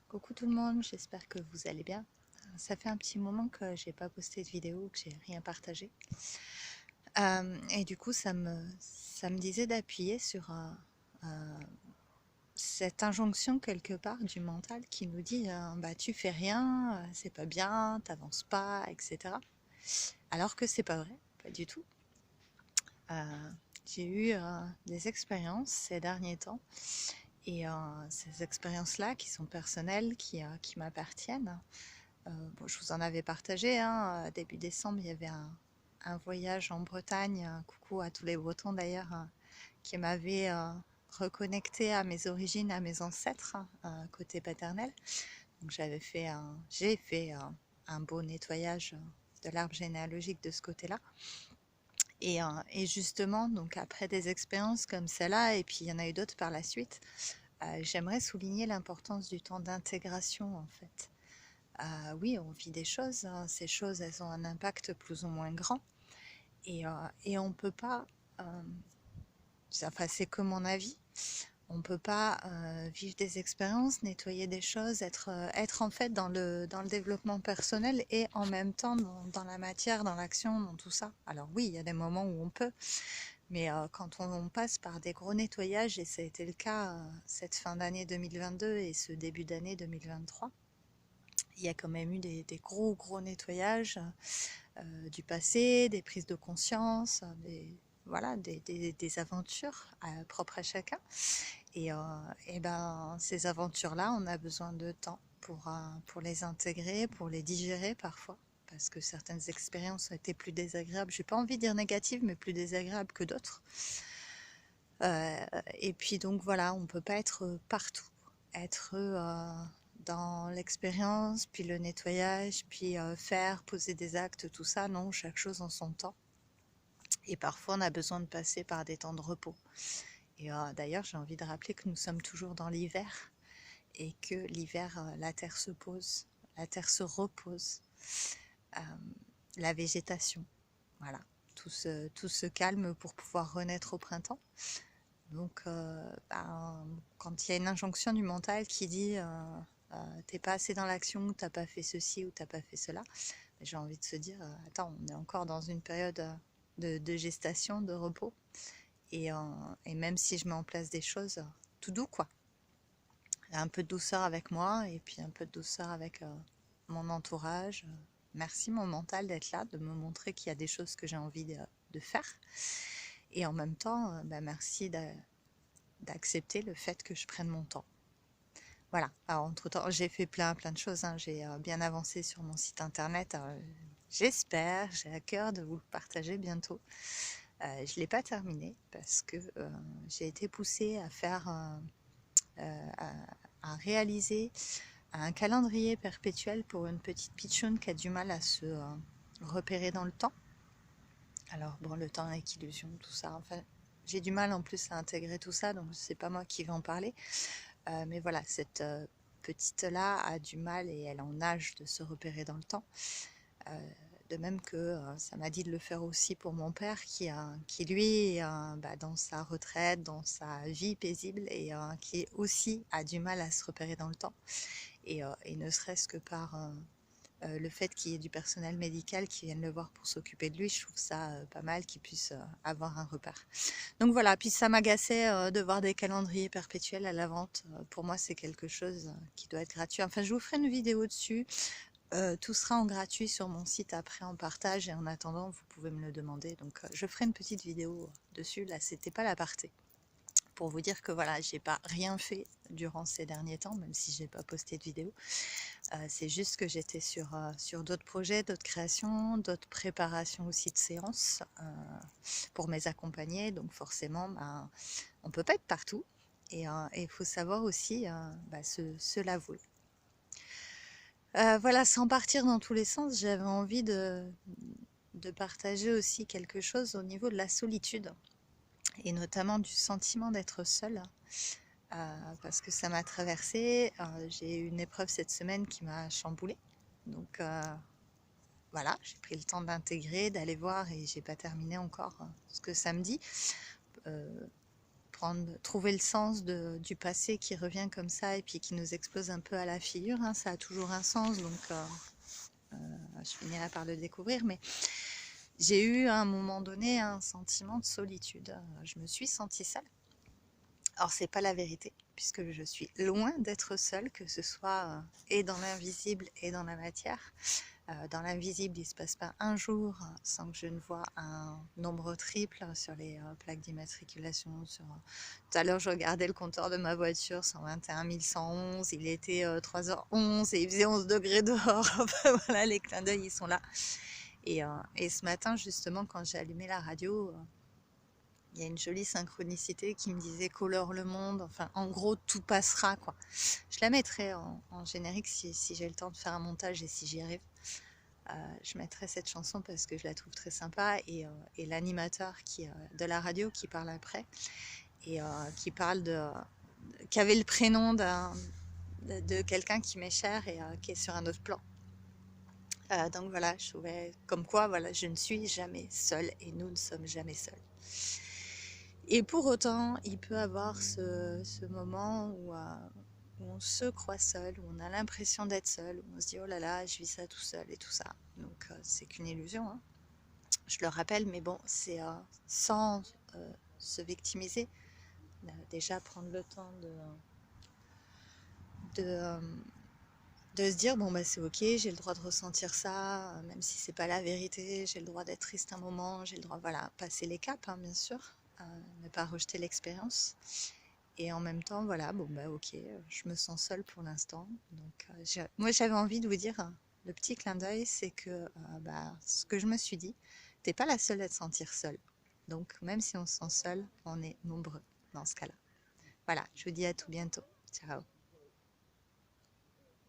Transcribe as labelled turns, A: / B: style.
A: Coucou tout le monde, j'espère que vous allez bien. Ça fait un petit moment que j'ai pas posté de vidéo, que j'ai rien partagé. Et du coup, ça me disait d'appuyer sur cette injonction quelque part du mental qui nous dit bah tu fais rien, c'est pas bien, t'avances pas, etc. Alors que c'est pas vrai, pas du tout. Euh, j'ai eu des expériences ces derniers temps et ces expériences-là qui sont personnelles, qui m'appartiennent. Bon, je vous en avais partagé, hein, début décembre, il y avait un voyage en Bretagne, coucou à tous les Bretons d'ailleurs, qui m'avait reconnecté à mes origines, à mes ancêtres, côté paternel. Donc j'ai fait un beau nettoyage de l'arbre généalogique de ce côté-là. Et justement, donc après des expériences comme celle-là, et puis il y en a eu d'autres par la suite, j'aimerais souligner l'importance du temps d'intégration en fait. Oui, on vit des choses, hein. Ces choses, elles ont un impact plus ou moins grand. Et on ne peut pas, euh, enfin c'est que mon avis, on ne peut pas vivre des expériences, nettoyer des choses, être en fait dans le développement personnel et en même temps dans la matière, dans l'action, dans tout ça. Alors oui, il y a des moments où on peut, mais quand on passe par des gros nettoyages, et ça a été le cas cette fin d'année 2022 et ce début d'année 2023, il y a quand même eu des gros gros nettoyages du passé, des prises de conscience, voilà, des aventures propres à chacun. Et, et ben, ces aventures-là, on a besoin de temps pour les intégrer, pour les digérer parfois, parce que certaines expériences ont été plus désagréables. Je n'ai pas envie de dire négatives, mais plus désagréables que d'autres. Et puis donc voilà, on ne peut pas être partout, être dans l'expérience, puis le nettoyage, puis faire, poser des actes, tout ça. Non, chaque chose en son temps. Et parfois, on a besoin de passer par des temps de repos. Et d'ailleurs, j'ai envie de rappeler que nous sommes toujours dans l'hiver et que l'hiver, la terre se pose, la terre se repose, euh, la végétation, voilà. Tout se calme pour pouvoir renaître au printemps. Donc, ben, quand il y a une injonction du mental qui dit t'es pas assez dans l'action, t'as pas fait ceci ou t'as pas fait cela, j'ai envie de se dire attends, on est encore dans une période de gestation, de repos. Et, et même si je mets en place des choses, tout doux quoi. Un peu de douceur avec moi et puis un peu de douceur avec mon entourage. Merci mon mental d'être là, de me montrer qu'il y a des choses que j'ai envie de faire. Et en même temps, ben merci d'accepter le fait que je prenne mon temps. Voilà. Alors, entre-temps, j'ai fait plein de choses, hein. J'ai bien avancé sur mon site internet. J'espère, j'ai à cœur de vous le partager bientôt. Je ne l'ai pas terminé parce que j'ai été poussée à faire, à réaliser un calendrier perpétuel pour une petite pitchoune qui a du mal à se repérer dans le temps. Alors bon, le temps avec illusion, tout ça. Enfin, j'ai du mal en plus à intégrer tout ça, donc c'est pas moi qui vais en parler. Mais voilà, cette petite-là a du mal et elle en âge de se repérer dans le temps. De même que ça m'a dit de le faire aussi pour mon père qui lui, bah, dans sa retraite, dans sa vie paisible et qui aussi a du mal à se repérer dans le temps. Et ne serait-ce que par le fait qu'il y ait du personnel médical qui vienne le voir pour s'occuper de lui, je trouve ça pas mal qu'il puisse avoir un repère. Donc voilà, puis ça m'agaçait de voir des calendriers perpétuels à la vente. Pour moi, c'est quelque chose qui doit être gratuit. Enfin, je vous ferai une vidéo dessus. Tout sera en gratuit sur mon site après en partage et en attendant, vous pouvez me le demander. Donc, je ferai une petite vidéo dessus. Là, c'était pas l'aparté. Pour vous dire que voilà, j'ai pas rien fait durant ces derniers temps, même si j'ai pas posté de vidéo. C'est juste que j'étais sur d'autres projets, d'autres créations, d'autres préparations aussi de séances pour mes accompagnés. Donc forcément, ben, on peut pas être partout. Et il faut savoir aussi bah, se l'avouer. Voilà, sans partir dans tous les sens, j'avais envie de partager aussi quelque chose au niveau de la solitude et notamment du sentiment d'être seule. Parce que ça m'a traversée. J'ai eu une épreuve cette semaine qui m'a chamboulée. Donc voilà, j'ai pris le temps d'intégrer, d'aller voir et j'ai pas terminé encore ce que ça me dit. trouver le sens du passé qui revient comme ça et puis qui nous explose un peu à la figure, hein, ça a toujours un sens, donc je finirai par le découvrir, mais j'ai eu à un moment donné un sentiment de solitude. Je me suis sentie seule. Or, c'est pas la vérité, puisque je suis loin d'être seule, que ce soit et dans l'invisible et dans la matière. Dans l'invisible, il ne se passe pas un jour sans que je ne vois un nombre triple sur les plaques d'immatriculation. Tout à l'heure, je regardais le compteur de ma voiture, 121 111, il était 3h11 et il faisait 11 degrés dehors. Voilà, les clins d'œil, ils sont là. Et ce matin, justement, quand j'ai allumé la radio, il y a une jolie synchronicité qui me disait colore le monde, enfin en gros tout passera quoi. Je la mettrai en générique si j'ai le temps de faire un montage et si j'y arrive. Je mettrai cette chanson parce que je la trouve très sympa et l'animateur de la radio qui parle après et qui parle qui avait le prénom de quelqu'un qui m'est cher et qui est sur un autre plan. Donc voilà, je trouvais comme quoi voilà, je ne suis jamais seule et nous ne sommes jamais seuls. Et pour autant, il peut avoir ce moment où on se croit seul, où on a l'impression d'être seul, où on se dit oh là là, je vis ça tout seul et tout ça. Donc c'est qu'une illusion, hein. Je le rappelle, mais bon, c'est sans se victimiser. Déjà prendre le temps de, de se dire bon bah c'est ok, j'ai le droit de ressentir ça, même si c'est pas la vérité, j'ai le droit d'être triste un moment, j'ai le droit, voilà, passer les caps, hein, bien sûr, ne pas rejeter l'expérience. Et en même temps, voilà, bon bah ok, je me sens seule pour l'instant. Donc moi j'avais envie de vous dire, le petit clin d'œil, c'est que bah, ce que je me suis dit, t'es pas la seule à te sentir seule. Donc même si on se sent seul, on est nombreux dans ce cas-là. Voilà, je vous dis à tout bientôt. Ciao.